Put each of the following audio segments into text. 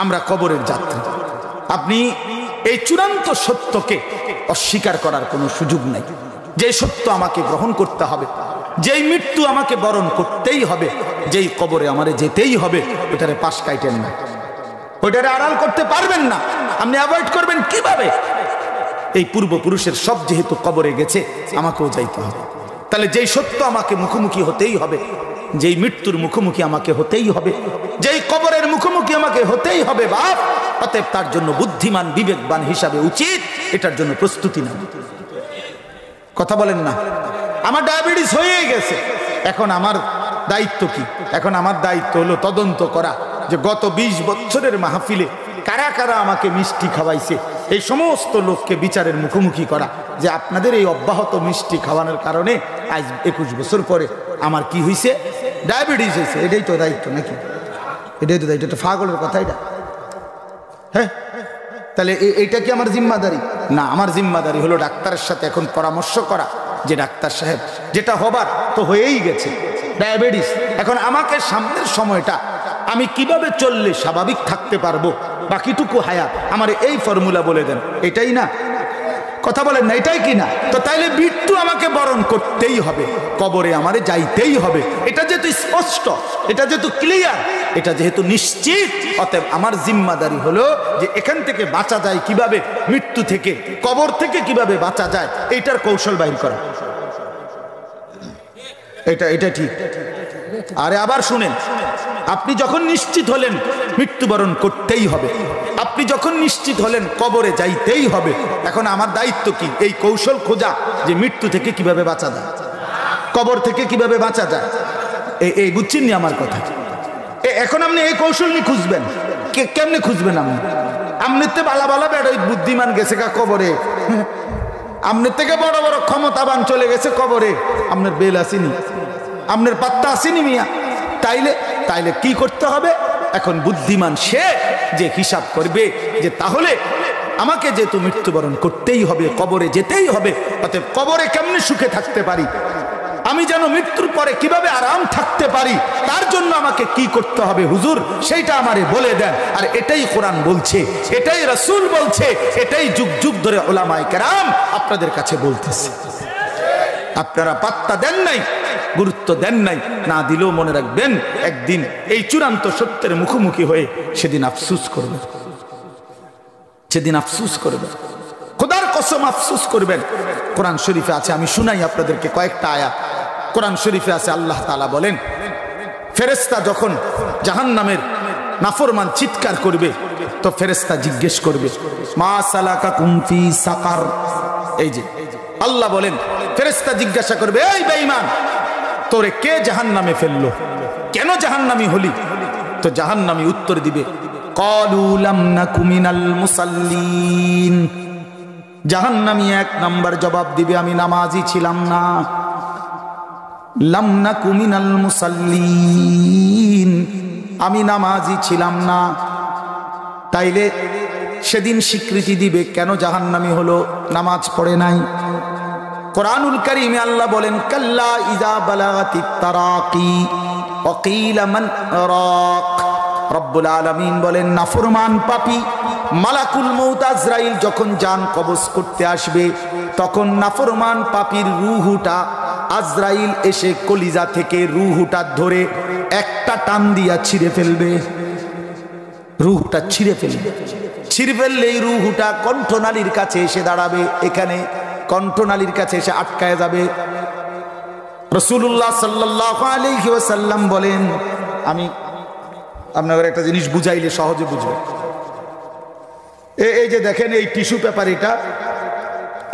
আমরা কবরের যাত্রী। আপনি এই চূড়ান্ত সত্যকে অস্বীকার করার কোনো সুযোগ নাই। যে সত্য আমাকে গ্রহণ করতে হবে, যেই মৃত্যু আমাকে বরণ করতেই হবে, যেই কবরে আমারে যেতেই হবে, ওটারে পাশ কাইটেন না, ওটারে আড়াল করতে পারবেন না। আপনি অ্যাভয়েড করবেন কিভাবে? এই পূর্বপুরুষের সব যেহেতু কবরে গেছে, আমাকেও যাইতে হবে। তাহলে যেই সত্য আমাকে মুখোমুখি হতেই হবে, যেই মৃত্যুর মুখোমুখি আমাকে হতেই হবে, যেই কবরের মুখোমুখি আমাকে হতেই হবে বাপ, অতএব তার জন্য বুদ্ধিমান বিবেকবান হিসাবে উচিত এটার জন্য প্রস্তুতি নেওয়া। কথা বলেন না? আমার ডায়াবেটিস হয়ে গেছে, এখন আমার দায়িত্ব কি? এখন আমার দায়িত্ব হলো তদন্ত করা যে গত 20 বছরের মাহফিলে কারা কারা আমাকে মিষ্টি খাওয়াইছে, এই সমস্ত লোককে বিচারের মুখোমুখি করা যে আপনাদের এই অব্যাহত মিষ্টি খাওয়ানোর কারণে আজ 21 বছর পরে আমার কি হয়েছে, ডায়াবেটিস হয়েছে। এটাই তো দায়িত্ব নাকি? এটাই তো দায়িত্ব। এটা পাগলের কথা এটা? হ্যাঁ, তাহলে এইটা কি আমার জিম্মাদারি? না, আমার জিম্মাদারি হলো ডাক্তারের সাথে এখন পরামর্শ করা যে ডাক্তার সাহেব, যেটা হবার তো হয়েই গেছে, ডায়াবেটিস। এখন আমাকে সামনের সময়টা আমি কিভাবে চললে স্বাভাবিক থাকতে পারবো, বাকিটুকু হায়াত আমার এই ফর্মুলা বলে দেন। এটাই না? কথা বলেন না, এটাই কি না? তো তাইলে মৃত্যু আমাকে বরণ করতেই হবে, কবরে আমারে যাইতেই হবে। এটা যেহেতু স্পষ্ট, এটা যেহেতু ক্লিয়ার, এটা যেহেতু নিশ্চিত, অতএব আমার জিম্মাদারি হলো যে এখান থেকে বাঁচা যায় কিভাবে, মৃত্যু থেকে, কবর থেকে কিভাবে বাঁচা যায়, এইটার কৌশল বাইর করা। এটা ঠিক। আরে আবার শুনেন, আপনি যখন নিশ্চিত হলেন মৃত্যুবরণ করতেই হবে, আপনি যখন নিশ্চিত হলেন কবরে যাইতেই হবে, এখন আমার দায়িত্ব কি? এই কৌশল খোঁজা যে মৃত্যু থেকে কিভাবে বাঁচা যায়, কবর থেকে কিভাবে বাঁচা যায়। এই বুঝছেন নি আমার কথা? এখন আপনি এই কৌশল নিয়ে খুঁজবেন। কেমনে খুঁজবেন? আপনি তো বালা বালা বেড় বুদ্ধিমান গেছে গা কবরে, আপনার থেকে বড় বড় ক্ষমতাবান চলে গেছে কবরে, আপনার বেল আসেনি, আপনার পাত্তা আসেনি মিয়া। তাইলে কি করতে হবে? এখন বুদ্ধিমান সে যে হিসাব করবে যে তাহলে আমাকে যেহেতু মৃত্যুবরণ করতেই হবে, কবরে যেতেই হবে, অতএব কবরে কেমনে সুখে থাকতে পারি, আমি যেন মৃত্যুর পরে কিভাবে আরাম থাকতে পারি, তার জন্য আমাকে কি করতে হবে হুজুর, সেইটা আমারে বলে দেন। আর এটাই কোরআন বলছে, এটাই রাসূল বলছে, এটাই যুগ যুগ ধরে উলামায়ে কেরাম আপনাদের কাছে বলতেছে। আপনারা পাত্তা দেন নাই, গুরুত্ব দেন নাই, না দিলেও মনে রাখবেন একদিন এই চূড়ান্ত সত্যের মুখোমুখি হয়ে সেদিন আফসোস করবেন, সেদিন আফসোস করবেন, খোদার কসম আফসোস করবেন। কোরআন শরীফে আছে, আমি শুনাই আপনাদেরকে কয়েকটা আয়াত। কোরআন শরীফে আছে, আল্লাহ তাআলা বলেন, ফেরেশতা যখন জাহান্নামের নাফরমান চিৎকার করবে তো ফেরেশতা জিজ্ঞেস করবে, মা সালাকাকুম ফি সাকার। এই যে আল্লাহ বলেন, ফেরেশতা জিজ্ঞাসা করবে, এই বেঈমান, তোরে কে জাহান্নামে ফেললো, কেন জাহান্নামী হলি? তো জাহান্নামী উত্তর দিবে, ক্বালু লাম নাকু মিনাল মুসাল্লিন। জাহান্নামী 1 নাম্বার জবাব দিবে, আমি নামাজি ছিলাম না। লাম নাকু মিনাল মুসাল্লিন, আমি নামাজি ছিলাম না। তাইলে সেদিন স্বীকৃতি দিবে কেন জাহান্নামী হলো, নামাজ পড়ে নাই। কোরআনুল কারীমে আল্লাহ বলেন, কাল্লা ইযা বালাগাতিত তারাকি ওয়া কিলা মান রাক। রব্বুল আলামিন বলেন, নাফরমান পাপী মালাকুল মউত আজরাইল যখন জান কবজ করতে আসবে, তখন নাফরমান পাপীর রূহটা আজরাইল এসে কলিজা থেকে রূহটা ধরে একটা টান দিয়া ছিঁড়ে ফেলবে, রূহটা ছিঁড়ে ফেলবে। ছিঁড়ে ফেললে এই রূহটা কণ্ঠনালীর কাছে এসে দাঁড়াবে, এখানে কণ্ঠনালীর কাছে এসে আটকায় যাবে। রাসূলুল্লাহ সাল্লাল্লাহু আলাইহি ওয়াসাল্লাম বলেন, আমি আপনাদের একটা জিনিস বুঝাইলে সহজে বুঝবেন। এই যে দেখেন এই টিস্যু পেপার,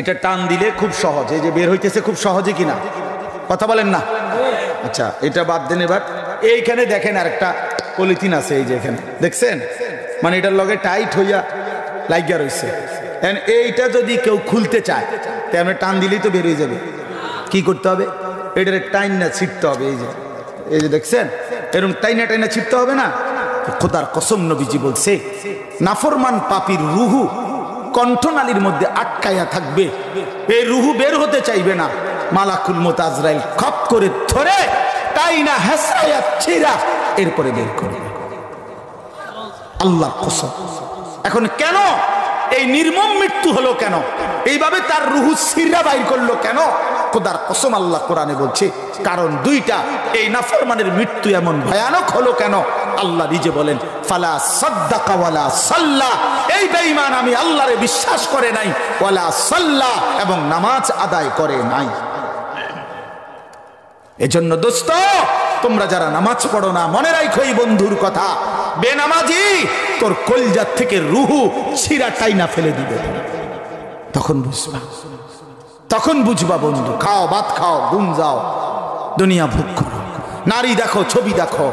এটা টান দিলে খুব সহজ, এই যে বের হইতেছে খুব সহজে কিনা, কথা বলেন না? আচ্ছা, এটা বাদ দেন। এবার এইখানে দেখেন আরেকটা পলিথিন আছে, এই যে এখানে দেখছেন, মানে এটার লগে টাইট হইয়া লাগিয়া রয়েছে। এইটা যদি কেউ খুলতে চায় তেমন টান দিলেই তো বের হয়ে যাবে। কি করতে হবে? এটার টাইনা ছিটতে হবে। এই যে দেখছেন, এরকম টাইনা ছিটতে হবে না? খোদার কসম নবীজি বলছে, নাফরমান পাপীর রুহু কণ্ঠনালীর মধ্যে আটকাইয়া থাকবে, এই রুহু বের হতে চাইবে না। মালাকুল মউত আজরাইল খপ করে ধরে টাইনা হেসায়া ছিঁড়া এরপরে বের করবে। আল্লাহর কসম। এখন কেন এই নির্মম মৃত্যু হলো, কেন এইভাবে তার রুহু ছিঁড়া বাইর করলো কেন? খোদার কসম আল্লাহ কোরআনে বলছে কারণ দুইটা। এই নাফরমানের মৃত্যু এমন ভয়ানক হলো কেন? আল্লাহ নিজে বলেন ফালা সাদ্দাকা ওয়ালা সাল্লা, এই বেঈমান আমি আল্লাহরে বিশ্বাস করে নাই, ওয়ালা সাল্লা, এবং নামাজ আদায় করে নাই। এজন্য দোস্ত, তোমরা যারা নামাজ পড়ো না, মনে রাখো এই বন্ধুর কথা, বেনামাজি তোর কলজার থেকে রুহু ছিঁড়া টাইনা ফেলে দিবে। তখন বুঝবা, তখন বুঝবা বন্ধু। খাও, ভাত খাও, ঘুম যাও, দুনিয়া ভোগ করো, নারী দেখো, ছবি দেখো,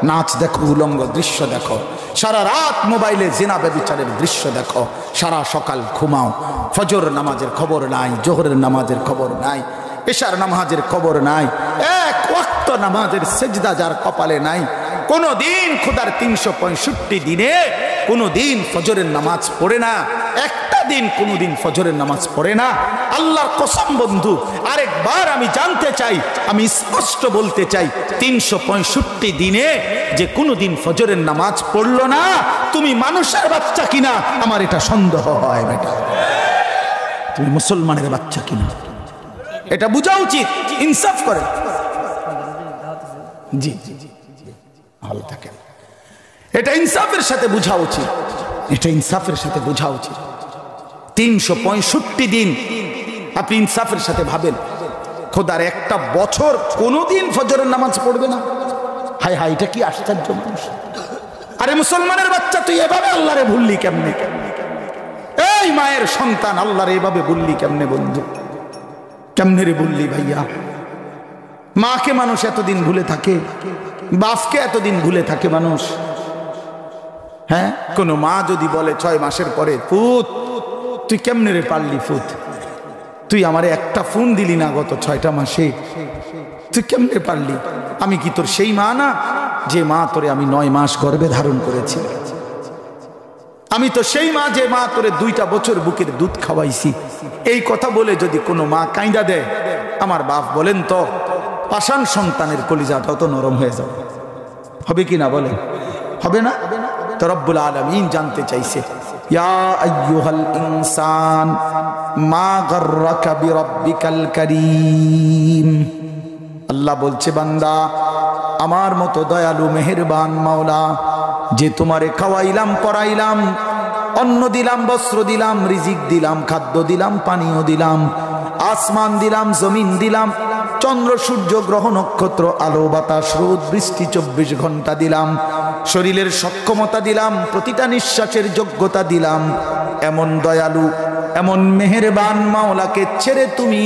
নাচ দেখো, উলঙ্গ দৃশ্য দেখো, সারা রাত মোবাইলে জিনা ব্যভিচারের দৃশ্য দেখো, সারা সকাল ঘুমাও, ফজর নামাজের খবর নাই, জোহরের নামাজের খবর নাই, এশার নামাজের খবর নাই, এক ওয়াক্ত নামাজের সেজদা যার কপালে নাই, কোন দিন খোদার 365 দিনে কোন দিন ফজরের নামাজ পড়ে না, একটা দিন কোন দিন ফজরের নামাজ পড়ে না। আল্লাহর কসম বন্ধু, আরেকবার আমি জানতে চাই, আমি স্পষ্ট বলতে চাই, 365 দিনে যে কোনো দিন ফজরের নামাজ পড়লো না, তুমি মানুষের বাচ্চা কিনা আমার এটা সন্দেহ হয়। বেটা, তুমি মুসলমানের বাচ্চা কিনা এটা বোঝা উচিত। ইনসাফ করে। জি জি জি, ভালো থাকেন। এটা ইনসাফের সাথে বোঝা উচিত, এটা ইনসাফের সাথে বোঝা উচিত। 365 দিন আপনি ইনসাফের সাথে ভাবেন, খোদার একটা বছর কোনোদিন ফজরের নামাজ পড়বে না। হায় হায়, এটা কি আশ্চর্য মানুষ। আরে মুসলমানের বাচ্চা, তুই এভাবে আল্লাহরে ভুললি কেমনে? এই মায়ের সন্তান আল্লাহরে এভাবে ভুললি কেমনে বন্ধু? কেমনে রে বললি ভাইয়া? মাকে মানুষ এতদিন ভুলে থাকে, বাপকে এতদিন ভুলে থাকে মানুষ। হ্যাঁ, কোন মা যদি বলে 6 মাসের পরে, পুত তুই কেমনে রে পারলি, পুত তুই আমারে একটা ফোন দিলি না গত 6টা মাসে, তুই কেমনে পারলি? আমি কি তোর সেই মা না যে মা তোরে আমি 9 মাস গর্ভে ধারণ করেছি? আমি তো সেই মা যে মা তোরে 2টা বছর বুকের দুধ খাওয়াইছি। এই কথা বলে যদি কোনো মা কাঁদা দেয়, আমার বাপ বলেন তো পাষাণ সন্তানের কলিজাটাও তো নরম হয়ে যাবে, হবে কি না বলেন? হবে না? তো রব্বুল আলামিন জানতে চাইছে, ইয়া আইয়ুহাল ইনসান মা গাররাকা বিরাব্বিকাল কারীম। আল্লাহ বলছে, বান্দা আমার মতো দয়ালু মেহেরবান মাওলা, যে তোমারে খাওয়াইলাম, পড়াইলাম, অন্ন দিলাম, বস্ত্র দিলাম, রিজিক দিলাম, খাদ্য দিলাম, পানীয় দিলাম, আসমান দিলাম, জমিন দিলাম, চন্দ্র সূর্য গ্রহ নক্ষত্র, আলো বাতাস রোদ বৃষ্টি 24 ঘন্টা দিলাম, শরীরের সক্ষমতা দিলাম, প্রতিটা নিঃশ্বাসের যোগ্যতা দিলাম। এমন দয়ালু, এমন মেহেরবান মাওলাকে ছেড়ে তুমি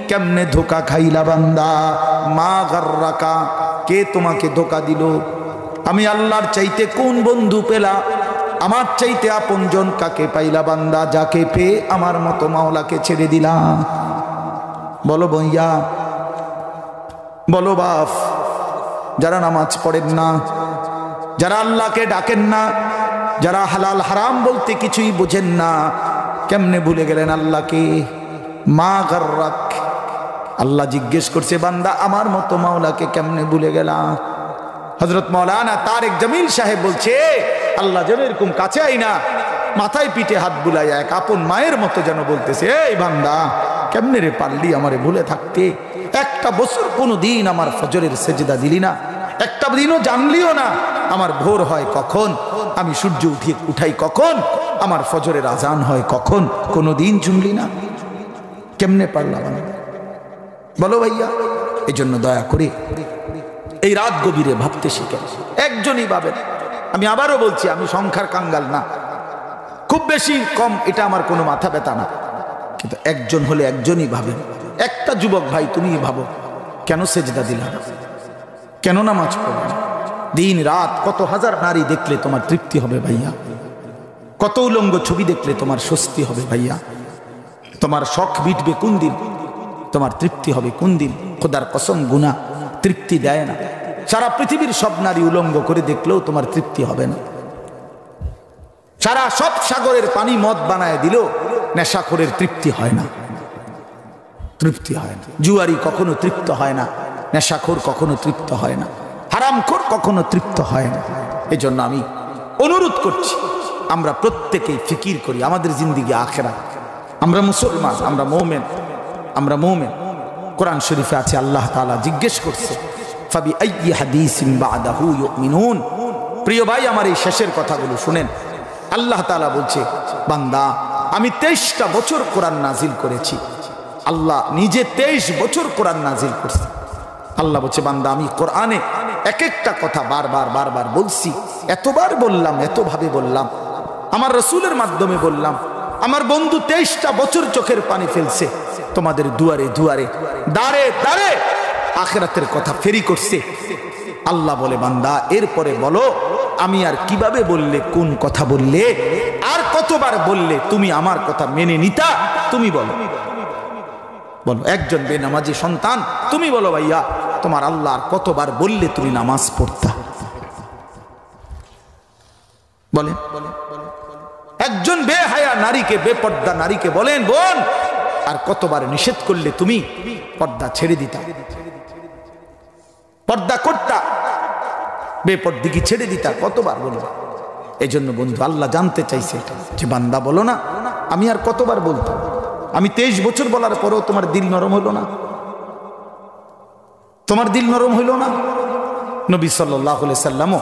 কেমনে ধোকা খাইলা বান্দা? মা গাররাকা, কে তোমাকে ধোকা দিল? আমি আল্লাহর চাইতে কোন বন্ধু পেলা? আমার চাইতে আপনজন কাকে পাইলা বান্দা, যাকে পেয়ে আমার মতো মাওলাকে ছেড়ে দিলা? বলো ভাইয়া, বলো বাপ, যারা নামাজ পড়েন না, যারা আল্লাহকে ডাকেন না, যারা হালাল হারাম বলতে কিছুই বোঝেন না, কেমনে ভুলে গেলেন আল্লাহকে? মা গাররাক, আল্লাহ জিজ্ঞেস করছে, বান্দা আমার মতো মাওলাকে কেমনে ভুলে গেলা? হযরত মাওলানা তারেক জামিল সাহেব বলছে, আল্লাহ যেন এরকম কাছে আইনা মাথায় পিঠে হাত বুলাইয়া এক আপন মায়ের মতো যেন বলতেছে, এই বান্দা কেমনে রে পারলি আমারে ভুলে থাকতে? একটা বছর কোনো দিন আমার ফজরের সেজদা দিলি না, একটা দিনও জানলিও না আমার ভোর হয় কখন, আমি সূর্য উঠাই কখন, আমার ফজরের আজান হয় কখন, কোনো দিন শুনলি না, কেমনে পারলাম? বলো ভাইয়া। এই জন্য দয়া করে এই রাত গভীরে ভাবতে শিখে, একজনই ভাবেন। আমি আবারও বলছি, আমি সংখ্যার কাঙ্গাল না, খুব বেশি কম এটা আমার কোনো মাথা ব্যথা না, কিন্তু একজন হলে একজনই ভাবেন। একটা যুবক ভাই তুমি ভাবো, কেন সেজদা দিলা? কেন নামাজ পড়লা? দিন রাত কত হাজার নারী দেখলে তোমার তৃপ্তি হবে ভাইয়া? কত উলঙ্গ ছবি দেখলে তোমার স্বস্তি হবে ভাইয়া? তোমার শখ মিটবে কোন দিন? তোমার তৃপ্তি হবে কোন দিন? খোদার কসম, গুনাহ তৃপ্তি দেয় না। সারা পৃথিবীর সব নারী উলঙ্গ করে দেখলেও তোমার তৃপ্তি হবে না। সারা সব সাগরের পানি মদ বানায় দিলেও নেশাখোরের তৃপ্তি হয় না, তৃপ্তি হয় না। জুয়ারি কখনো তৃপ্ত হয় না, নেশাখোর কখনো তৃপ্ত হয় না, হারামখোর কখনো তৃপ্ত হয় না। এই জন্য আমি অনুরোধ করছি, আমরা প্রত্যেকেই ফিকির করি আমাদের জিন্দেগি আখিরাত। আমরা মুসলমান, আমরা মুমিন। কোরআন শরীফে আছে, আল্লাহ তাআলা জিজ্ঞেস করছে, ফাবি আইয়ি হাদিসিন বাদাহু ইউমিনুন। প্রিয় ভাই, আমার এই শেষের কথাগুলো শুনেন। আল্লাহ তাআলা বলছে, বান্দা আমি 23টা বছর কোরআন নাজিল করেছি। আল্লাহ নিজে 23 বছর কোরআন নাজিল করছে। আল্লাহ বলছে, বান্দা আমি কোরআনে এক একটা কথা বারবার বলছি, এতবার বললাম, এতভাবে বললাম, আমার রাসূলের মাধ্যমে বললাম। আমার বন্ধু 23টা বছর চোখের পানি ফেলছে, তোমাদের দুয়ারে দুয়ারে, দাঁড়ে দাঁড়ে আখিরাতের কথা ফেরি করছে। আল্লাহ বলে, বান্দা এরপরে বলো আমি আর কিভাবে বললে, কোন কথা বললে, আর কতবার বললে তুমি আমার কথা মেনে নিতা, তুমি বলো। একজন বেনামাজি সন্তান, তুমি বলো ভাইয়া, তোমার আল্লাহ আর কতবার বললে তুমি নামাজ পড়তা? বলেন। একজন বেহায়া নারীকে, বেপর্দা নারীকে বলেন, বোন আর কতবার নিষেধ করলে তুমি পর্দা ছেড়ে দিতা, পর্দা করতা, বেপর্দিকে ছেড়ে দিতা, কতবার বলবো? এই জন্য বন্ধু, আল্লাহ জানতে চাইছে যে বান্দা বলো না, আমি আর কতবার বলতাম? আমি 23 বছর বলার পরেও তোমার দিল নরম হইল না? তোমার দিল নরম হইল না? নবী সাল্লাল্লাহু আলাইহি সাল্লাম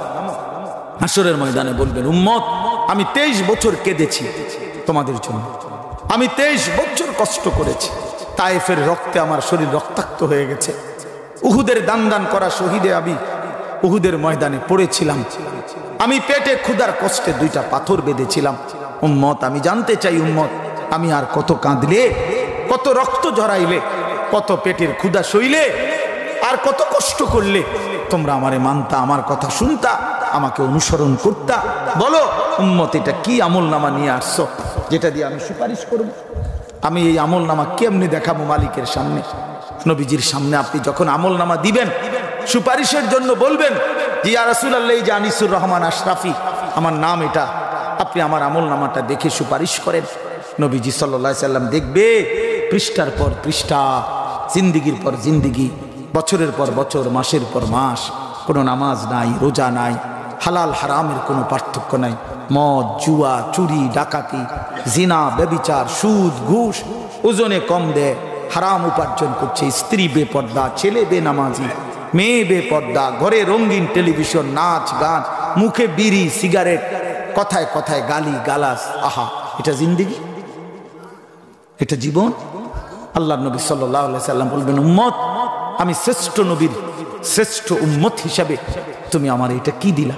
হাসরের ময়দানে বলবেন, উম্মত আমি 23 বছর কেঁদেছি তোমাদের জন্য, আমি 23 বছর কষ্ট করেছি, তায়েফের রক্তে আমার শরীর রক্তাক্ত হয়ে গেছে, উহুদের দান করা শহীদে আমি উহুদের ময়দানে পড়েছিলাম, আমি পেটে ক্ষুধার কষ্টে 2টা পাথর বেঁধেছিলাম। উম্মত আমি জানতে চাই, উম্মত আমি আর কত কাঁদলে, কত রক্ত ঝরাইলে, কত পেটের ক্ষুধা সইলে, আর কত কষ্ট করলে তোমরা আমারে মানতা, আমার কথা শুনতা, আমাকে অনুসরণ করতা? বলো উম্মত, এটা কি আমল নামা নিয়ে আসছো যেটা দিয়ে আমি সুপারিশ করব? আমি এই আমল নামা কেমনি দেখাবো মালিকের সামনে? নবীজির সামনে আপনি যখন আমল নামা দিবেন, সুপারিশের জন্য বলবেন যে ইয়া রাসূলুল্লাহ, এই যে আনিসুর রহমান আশরাফি আমার নাম, এটা আপনি আমার আমল নামাটা দেখে সুপারিশ করেন। নবীজি সাল্লাল্লাহু আলাইহি সাল্লাম দেখবে পৃষ্ঠার পর পৃষ্ঠা, জিন্দিগির পর জিন্দিগি, বছরের পর বছর, মাসের পর মাস, কোনো নামাজ নাই, রোজা নাই, হালাল হারামের কোনো পার্থক্য নাই, মদ, জুয়া, চুরি, ডাকাতি, জিনা, ব্যভিচার, সুদ, ঘুষ, ওজনে কম দেয়, হারাম উপার্জন করছে, স্ত্রী বেপর্দা, ছেলে বেনামাজি, মেয়ে বেপর্দা, ঘরে রঙিন টেলিভিশন, নাচ গান, মুখে বিড়ি সিগারেট, কথায় কথায় গালি গালাস। আহা, এটা জিন্দেগি? এটা জীবন? আল্লাহ নবী সাল্লাল্লাহু আলাইহি সাল্লাম বলবেন, উম্মত আমি শ্রেষ্ঠ নবীর শ্রেষ্ঠ উম্মত হিসাবে তুমি আমার এটা কি দিলা?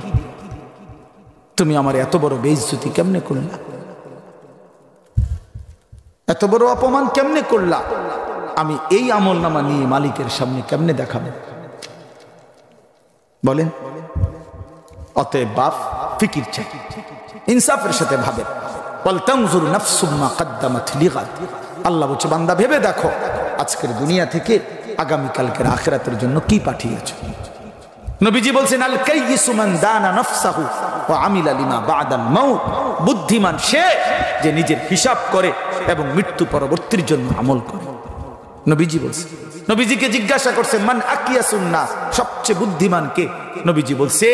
তুমি আমার এত বড় বেইজ্জতি কেমনে করলা? এত বড় অপমান কেমনে করলা? আমি এই আমল নামা নিয়ে মালিকের সামনে কেমনে দেখাবো? বলেন। অতএব বাপ, ফিকির চাই, ইনসাফের সাথে ভাবেন। ওয়ালতানজুর নাফসুম মা কদ্দামাত লিগাদ। আল্লাহ বলছে, বান্দা ভেবে দেখো আজকের দুনিয়া থেকে আগামীকালকের আখিরাতের জন্য কি পাঠিয়েছো। নবীজি বলছেন, আল কাইয়িসু মান দানা নাফসাহু ওয়া আমিলা লিমা বাদাল মাউত। বুদ্ধিমান সে যে নিজের হিসাব করে এবং মৃত্যু পরবর্তীর জন্য আমল করে। নবীজি বলছে, নবীজিকে জিজ্ঞাসা করছে, মান আকিয়াসুন নাস, সবচেয়ে বুদ্ধিমান কে? নবীজি বলছে,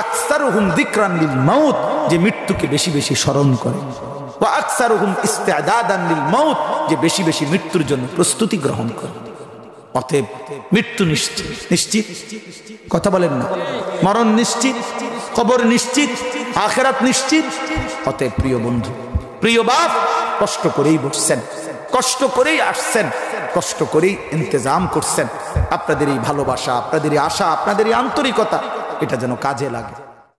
আকসারুহুম যিকরান লিল মাউত, যে মৃত্যুকে বেশি বেশি স্মরণ করে, ওয়া আকসারুহুম ইস্তিআদাদান লিল মাউত, যে বেশি বেশি মৃত্যুর জন্য প্রস্তুতি গ্রহণ করে। অতএব মৃত্যু নিশ্চিত, নিশ্চিত, কথা বলেন না? মরণ নিশ্চিত, কবর নিশ্চিত, আখিরাত নিশ্চিত। অতএব প্রিয় বন্ধু, প্রিয় বাপ, কষ্ট করেই বসছেন, কষ্ট করেই আসছেন, কষ্ট করেই ইন্তজাম করছেন। আপনাদের এই ভালোবাসা, আপনাদের এই আশা, আপনাদের এই আন্তরিকতা, এটা যেন কাজে লাগে।